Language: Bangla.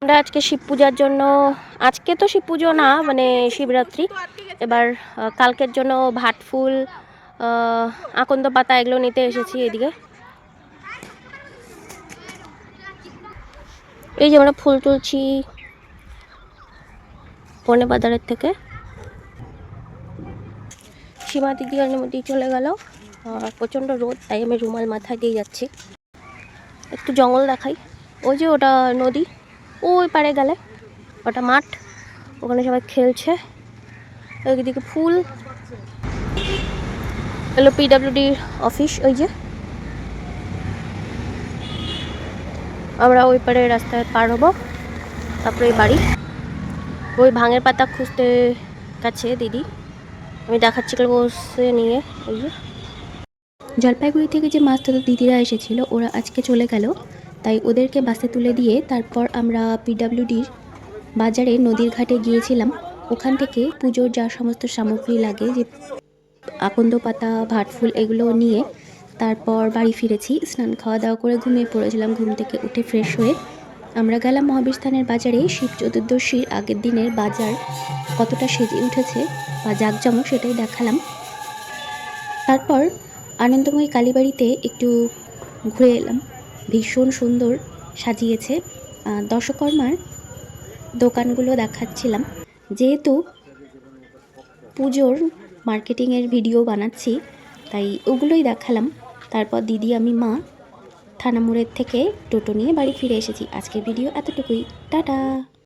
আমরা আজকে শিব পূজার জন্য, আজকে তো শিব পুজো না, মানে শিবরাত্রি, এবার কালকের জন্য ভাট ফুল, আকন্দ পাতা এগুলো নিতে এসেছি এদিকে। এই যে আমরা ফুল তুলছি পৌনে বাজারের থেকে। সীমা দিদি আর মধ্যেই চলে গেল, প্রচণ্ড রোদ, তাই আমি রুমাল মাথায় দিয়ে যাচ্ছি। একটু জঙ্গল দেখাই, ওই যে ওটা নদী, ওই পারে গেলে ওটা মাঠ, ওখানে সবাই খেলছে। ওইদিকে ফুল, হলো পিডাব্লিউডির অফিস। ওই যে আমরা ওই পারে রাস্তায় পার হবো, তারপরে বাড়ি। ওই ভাঙের পাতা খুঁজতে গেছে দিদি, আমি দেখাচ্ছি বসে নিয়ে। ওই যে জলপাইগুড়ি থেকে যে মাছ ধরা দিদিরা এসেছিল, ওরা আজকে চলে গেল, তাই ওদেরকে বাসে তুলে দিয়ে তারপর আমরা পিডাব্লিউডির বাজারে নদীর ঘাটে গিয়েছিলাম। ওখান থেকে পুজোর যা সমস্ত সামগ্রী লাগে, যে আকন্দ পাতা, ভাটফুল, এগুলো নিয়ে তারপর বাড়ি ফিরেছি। স্নান খাওয়া দাওয়া করে ঘুমিয়ে পড়েছিলাম। ঘুম থেকে উঠে ফ্রেশ হয়ে আমরা গেলাম মহাবীর স্থানের বাজারে। শিব চতুর্দশীর আগের দিনের বাজার কতটা সেজে উঠেছে বা জাঁকজমক, সেটাই দেখালাম। তারপর আনন্দময়ী কালীবাড়িতে একটু ঘুরে এলাম, ভীষণ সুন্দর সাজিয়েছে। দশকর্মার দোকানগুলো দেখাচ্ছিলাম, যেহেতু পুজোর মার্কেটিংয়ের ভিডিও বানাচ্ছি তাই ওগুলোই দেখালাম। তারপর দিদি, আমি, মা থানা মোড়ের থেকে টোটো নিয়ে বাড়ি ফিরে এসেছি। আজকের ভিডিও এতটুকুই, টাটা।